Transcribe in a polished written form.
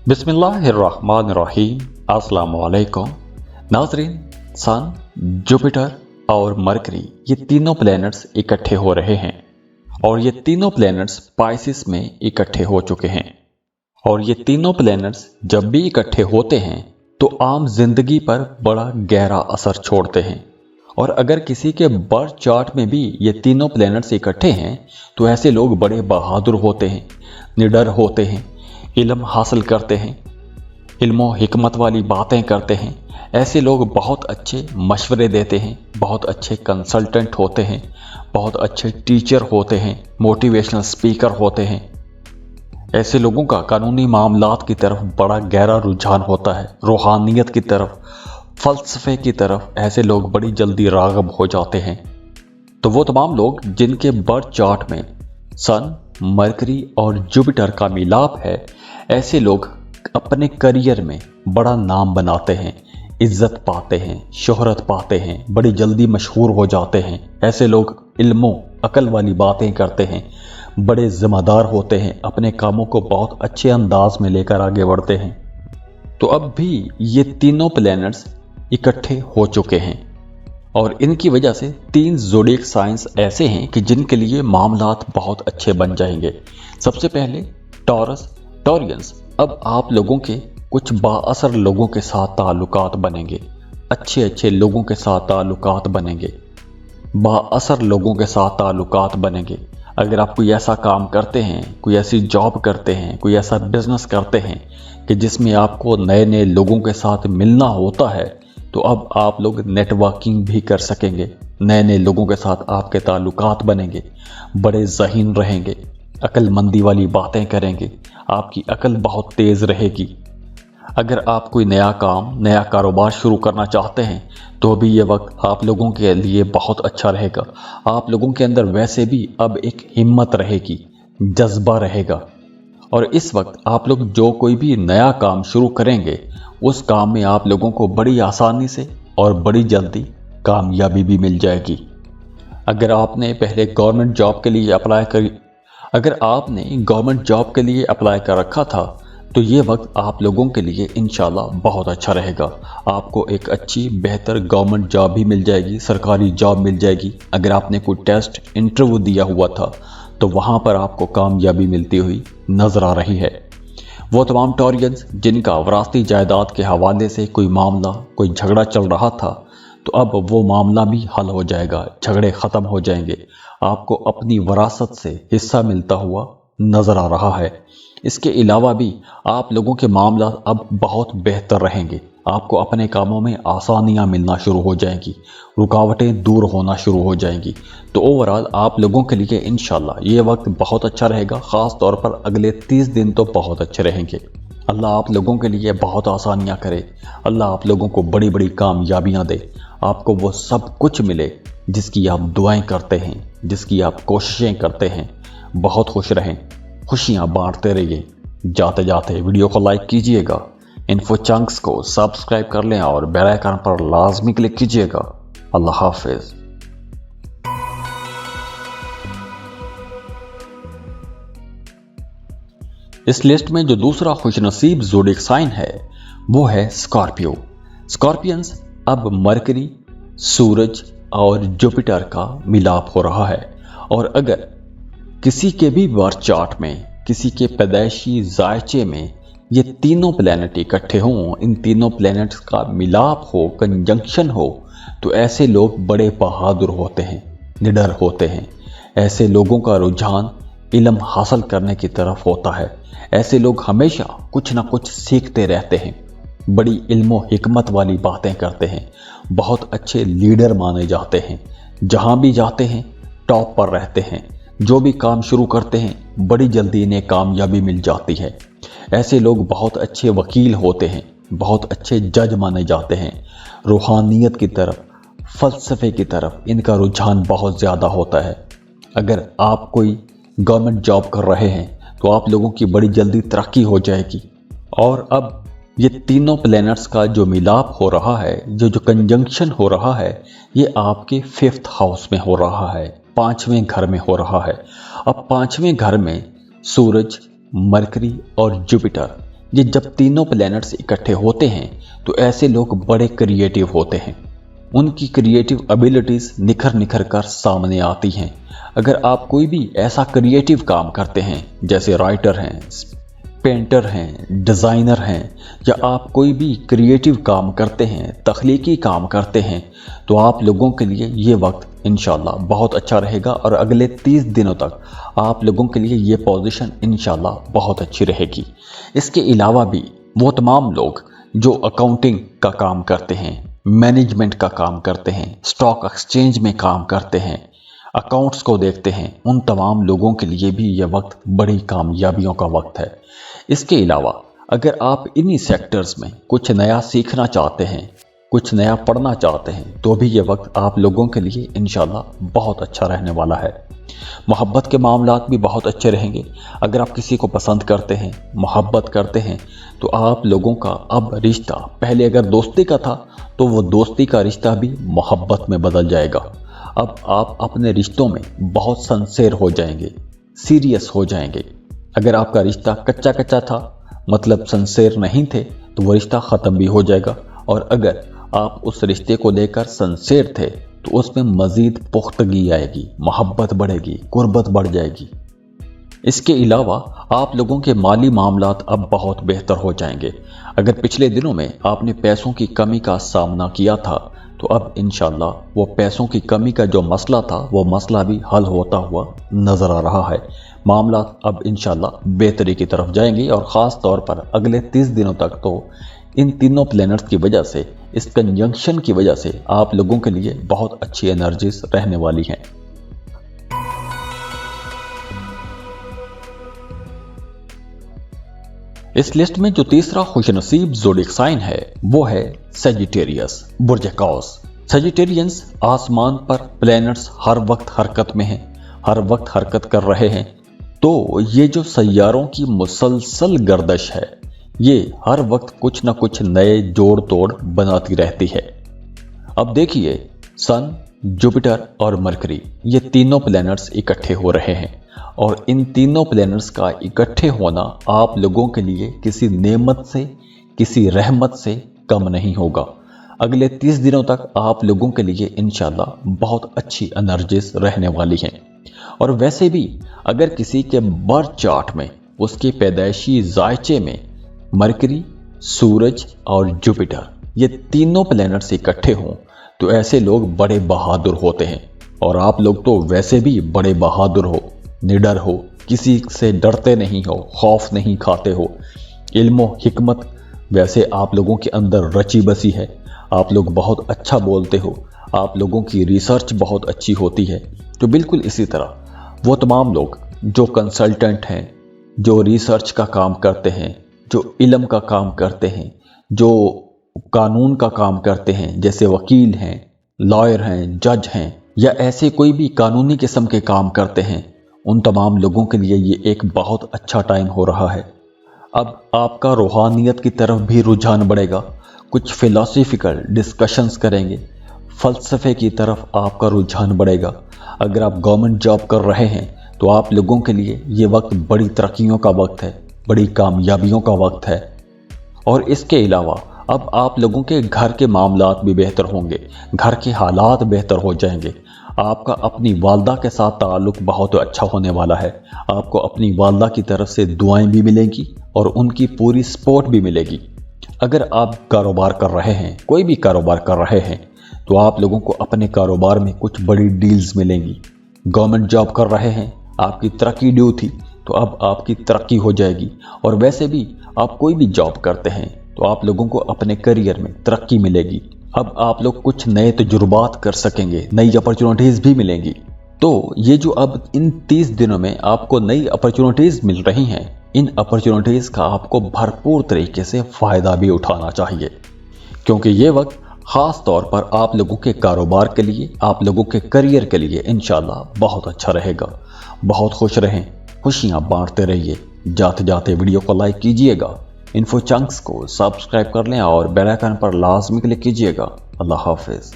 बिस्मिल्लाहिर्रहमानिर्रहीम। अस्सलाम वालेकुम नाज़रीन। सन, जुपिटर और मरकरी ये तीनों प्लैनेट्स इकट्ठे हो रहे हैं और ये तीनों प्लैनेट्स पाइसिस में इकट्ठे हो चुके हैं। और ये तीनों प्लैनेट्स जब भी इकट्ठे होते हैं तो आम जिंदगी पर बड़ा गहरा असर छोड़ते हैं। और अगर किसी के बर्थ चार्ट में भी ये तीनों प्लैनेट्स इकट्ठे हैं तो ऐसे लोग बड़े बहादुर होते हैं, निडर होते हैं, इल्म हासिल करते हैं, इल्मो हिकमत वाली बातें करते हैं। ऐसे लोग बहुत अच्छे मशवरे देते हैं, बहुत अच्छे कंसल्टेंट होते हैं, बहुत अच्छे टीचर होते हैं, मोटिवेशनल स्पीकर होते हैं। ऐसे लोगों का कानूनी मामलात की तरफ बड़ा गहरा रुझान होता है, रूहानियत की तरफ, फलसफे की तरफ ऐसे लोग बड़ी जल्दी राग़िब हो जाते हैं। तो वो तमाम लोग जिनके बर्थ चार्ट में सन, मरकरी और जुपिटर का मिलाप है, ऐसे लोग अपने करियर में बड़ा नाम बनाते हैं, इज्जत पाते हैं, शोहरत पाते हैं, बड़ी जल्दी मशहूर हो जाते हैं। ऐसे लोग इल्मो अकल वाली बातें करते हैं, बड़े ज़िम्मेदार होते हैं, अपने कामों को बहुत अच्छे अंदाज में लेकर आगे बढ़ते हैं। तो अब भी ये तीनों प्लैनेट्स इकट्ठे हो चुके हैं और इनकी वजह से 3 ज़ोडिएक साइंस ऐसे हैं कि जिनके लिए मामलात बहुत अच्छे बन जाएंगे। सबसे पहले टॉरस, टॉरियंस। अब आप लोगों के कुछ बाअसर लोगों के साथ ताल्लुकात बनेंगे, अच्छे अच्छे लोगों के साथ ताल्लुकात बनेंगे, बाअसर लोगों के साथ ताल्लुकात बनेंगे। अगर आप कोई ऐसा काम करते हैं, कोई ऐसी जॉब करते हैं, कोई ऐसा बिजनेस करते हैं कि जिसमें आपको नए नए लोगों के साथ मिलना होता है, तो अब आप लोग नेटवर्किंग भी कर सकेंगे, नए नए लोगों के साथ आपके ताल्लुकात बनेंगे, बड़े ज़हीन रहेंगे, अक्लमंदी वाली बातें करेंगे, आपकी अकल बहुत तेज़ रहेगी। अगर आप कोई नया काम, नया कारोबार शुरू करना चाहते हैं तो भी ये वक्त आप लोगों के लिए बहुत अच्छा रहेगा। आप लोगों के अंदर वैसे भी अब एक हिम्मत रहेगी, जज्बा रहेगा और इस वक्त आप लोग जो कोई भी नया काम शुरू करेंगे उस काम में आप लोगों को बड़ी आसानी से और बड़ी जल्दी कामयाबी भी मिल जाएगी। अगर आपने पहले गवर्नमेंट जॉब के लिए अप्लाई कर रखा था तो ये वक्त आप लोगों के लिए इंशाल्लाह बहुत अच्छा रहेगा। आपको एक अच्छी बेहतर गवर्नमेंट जॉब भी मिल जाएगी, सरकारी जॉब मिल जाएगी। अगर आपने कोई टेस्ट इंटरव्यू दिया हुआ था तो वहाँ पर आपको कामयाबी मिलती हुई नज़र आ रही है। वो तमाम टॉरियंस जिनका वरासती जायदाद के हवाले से कोई मामला, कोई झगड़ा चल रहा था, तो अब वो मामला भी हल हो जाएगा, झगड़े ख़त्म हो जाएंगे, आपको अपनी वरासत से हिस्सा मिलता हुआ नज़र आ रहा है। इसके अलावा भी आप लोगों के मामला अब बहुत बेहतर रहेंगे, आपको अपने कामों में आसानियां मिलना शुरू हो जाएंगी, रुकावटें दूर होना शुरू हो जाएंगी। तो ओवरऑल आप लोगों के लिए इंशाल्लाह ये वक्त बहुत अच्छा रहेगा। ख़ास तौर पर अगले 30 दिन तो बहुत अच्छे रहेंगे। अल्लाह आप लोगों के लिए बहुत आसानियां करे, अल्लाह आप लोगों को बड़ी बड़ी कामयाबियां दे, आपको वो सब कुछ मिले जिसकी आप दुआएं करते हैं, जिसकी आप कोशिशें करते हैं। बहुत खुश रहें, खुशियाँ बांटते रहिए। जाते जाते वीडियो को लाइक कीजिएगा, इन्फो चंक्स को सब्सक्राइब कर लें और बेल आइकन पर लाजमी क्लिक कीजिएगा। अल्लाह हाफिज। इस लिस्ट में जो दूसरा खुशनसीब ज़ोडिएक साइन है वो है स्कॉर्पियो। स्कॉर्पियंस अब मरकरी, सूरज और जुपिटर का मिलाप हो रहा है और अगर किसी के भी बर्थ चार्ट में, किसी के पैदाइशी जायचे में ये तीनों प्लैनेट इकट्ठे हों, इन तीनों प्लैनेट्स का मिलाप हो, कंजंक्शन हो, तो ऐसे लोग बड़े बहादुर होते हैं, निडर होते हैं। ऐसे लोगों का रुझान इल्म हासिल करने की तरफ होता है। ऐसे लोग हमेशा कुछ ना कुछ सीखते रहते हैं, बड़ी इल्मो हिकमत वाली बातें करते हैं, बहुत अच्छे लीडर माने जाते हैं, जहाँ भी जाते हैं टॉप पर रहते हैं, जो भी काम शुरू करते हैं बड़ी जल्दी इन्हें कामयाबी मिल जाती है। ऐसे लोग बहुत अच्छे वकील होते हैं, बहुत अच्छे जज माने जाते हैं। रूहानियत की तरफ, फलसफे की तरफ इनका रुझान बहुत ज़्यादा होता है। अगर आप कोई गवर्नमेंट जॉब कर रहे हैं तो आप लोगों की बड़ी जल्दी तरक्की हो जाएगी। और अब ये तीनों प्लैनेट्स का जो मिलाप हो रहा है, जो कंजंक्शन हो रहा है, ये आपके 5th हाउस में हो रहा है, 5वें घर में हो रहा है। अब 5वें घर में सूरज, मरकरी और जुपिटर ये जब तीनों प्लैनेट्स इकट्ठे होते हैं तो ऐसे लोग बड़े क्रिएटिव होते हैं। उनकी क्रिएटिव एबिलिटीज निखर निखर कर सामने आती हैं। अगर आप कोई भी ऐसा क्रिएटिव काम करते हैं, जैसे राइटर हैं, पेंटर हैं, डिज़ाइनर हैं, या आप कोई भी क्रिएटिव काम करते हैं, तख्लीकी काम करते हैं, तो आप लोगों के लिए ये वक्त इंशाल्लाह बहुत अच्छा रहेगा और अगले 30 दिनों तक आप लोगों के लिए ये पोजीशन इंशाल्लाह बहुत अच्छी रहेगी। इसके अलावा भी वो तमाम लोग जो अकाउंटिंग का काम करते हैं, मैनेजमेंट का काम करते हैं, स्टॉक एक्सचेंज में काम करते हैं, अकाउंट्स को देखते हैं, उन तमाम लोगों के लिए भी यह वक्त बड़ी कामयाबियों का वक्त है। इसके अलावा अगर आप इन्हीं सेक्टर्स में कुछ नया सीखना चाहते हैं, कुछ नया पढ़ना चाहते हैं, तो भी ये वक्त आप लोगों के लिए इंशाल्लाह बहुत अच्छा रहने वाला है। मोहब्बत के मामलात भी बहुत अच्छे रहेंगे। अगर आप किसी को पसंद करते हैं, मोहब्बत करते हैं, तो आप लोगों का अब रिश्ता, पहले अगर दोस्ती का था तो वो दोस्ती का रिश्ता भी मोहब्बत में बदल जाएगा। अब आप अपने रिश्तों में बहुत सिंसियर हो जाएंगे, सीरियस हो जाएंगे। अगर आपका रिश्ता कच्चा कच्चा था, मतलब सिंसियर नहीं थे, तो वो रिश्ता ख़त्म भी हो जाएगा। और अगर आप उस रिश्ते को लेकर सिंसियर थे तो उसमें मज़ीद पुख्तगी आएगी, मोहब्बत बढ़ेगी, कुर्बत बढ़ जाएगी। इसके अलावा आप लोगों के माली मामलात अब बहुत बेहतर हो जाएंगे। अगर पिछले दिनों में आपने पैसों की कमी का सामना किया था, तो अब इंशाल्लाह वो पैसों की कमी का जो मसला था, वो मसला भी हल होता हुआ नज़र आ रहा है। मामला अब इंशाल्लाह बेहतरी की तरफ जाएंगे और ख़ास तौर पर अगले 30 दिनों तक तो इन तीनों प्लैनेट्स की वजह से, इस कंजंक्शन की वजह से आप लोगों के लिए बहुत अच्छी एनर्जीज रहने वाली हैं। इस लिस्ट में जो तीसरा खुशनसीब ज़ोडिक साइन है वो है सजिटेरियस, बुर्ज कौस। सजिटेरियंस आसमान पर प्लैनेट्स हर वक्त हरकत में हैं, हर वक्त हरकत कर रहे हैं। तो ये जो सैयारों की मुसलसल गर्दश है, ये हर वक्त कुछ न कुछ नए जोड़ तोड़ बनाती रहती है। अब देखिए, सन, जुपिटर और मरकरी, ये तीनों प्लैनेट्स इकट्ठे हो रहे हैं और इन तीनों प्लैनेट्स का इकट्ठे होना आप लोगों के लिए किसी नेमत से, किसी रहमत से कम नहीं होगा। अगले 30 दिनों तक आप लोगों के लिए इंशाल्लाह बहुत अच्छी एनर्जीज रहने वाली हैं। और वैसे भी अगर किसी के बर्थ चार्ट में, उसके पैदाइशी जायचे में मरकरी, सूरज और जुपिटर, ये तीनों प्लैनेट्स इकट्ठे हों, तो ऐसे लोग बड़े बहादुर होते हैं। और आप लोग तो वैसे भी बड़े बहादुर हो, निडर हो, किसी से डरते नहीं हो, खौफ नहीं खाते हो। इल्म हिकमत वैसे आप लोगों के अंदर रची बसी है। आप लोग बहुत अच्छा बोलते हो, आप लोगों की रिसर्च बहुत अच्छी होती है। तो बिल्कुल इसी तरह वो तमाम लोग जो कंसल्टेंट हैं, जो रिसर्च का काम करते हैं, जो इल्म का काम करते हैं, जो कानून का काम करते हैं, जैसे वकील हैं, लॉयर हैं, जज हैं, या ऐसे कोई भी कानूनी किस्म के काम करते हैं, उन तमाम लोगों के लिए ये एक बहुत अच्छा टाइम हो रहा है। अब आपका रूहानियत की तरफ भी रुझान बढ़ेगा, कुछ फिलॉसफिकल डिस्कशंस करेंगे, फ़लसफ़े की तरफ आपका रुझान बढ़ेगा। अगर आप गवर्नमेंट जॉब कर रहे हैं तो आप लोगों के लिए ये वक्त बड़ी तरक्कियों का वक्त है, बड़ी कामयाबियों का वक्त है। और इसके अलावा अब आप लोगों के घर के मामलात भी बेहतर होंगे, घर के हालात बेहतर हो जाएंगे। आपका अपनी वालदा के साथ ताल्लुक़ बहुत अच्छा होने वाला है। आपको अपनी वालदा की तरफ से दुआएं भी मिलेंगी और उनकी पूरी सपोर्ट भी मिलेगी। अगर आप कारोबार कर रहे हैं, कोई भी कारोबार कर रहे हैं, तो आप लोगों को अपने कारोबार में कुछ बड़ी डील्स मिलेंगी। गवर्नमेंट जॉब कर रहे हैं, आपकी तरक्की ड्यू थी, तो अब आपकी तरक्की हो जाएगी। और वैसे भी आप कोई भी जॉब करते हैं तो आप लोगों को अपने करियर में तरक्की मिलेगी। अब आप लोग कुछ नए तजुर्बात कर सकेंगे, नई अपॉर्चुनिटीज़ भी मिलेंगी। तो ये जो अब इन 30 दिनों में आपको नई अपॉर्चुनिटीज़ मिल रही हैं, इन अपॉर्चुनिटीज़ का आपको भरपूर तरीके से फ़ायदा भी उठाना चाहिए, क्योंकि ये वक्त ख़ास तौर पर आप लोगों के कारोबार के लिए, आप लोगों के करियर के लिए इंशाल्लाह बहुत अच्छा रहेगा। बहुत खुश रहें, खुशियाँ बांटते रहिए। जाते जाते वीडियो को लाइक कीजिएगा, इन्फो चंक्स को सब्सक्राइब कर लें और बेल आइकन पर लाजमी क्लिक कीजिएगा। अल्लाह हाफिज़।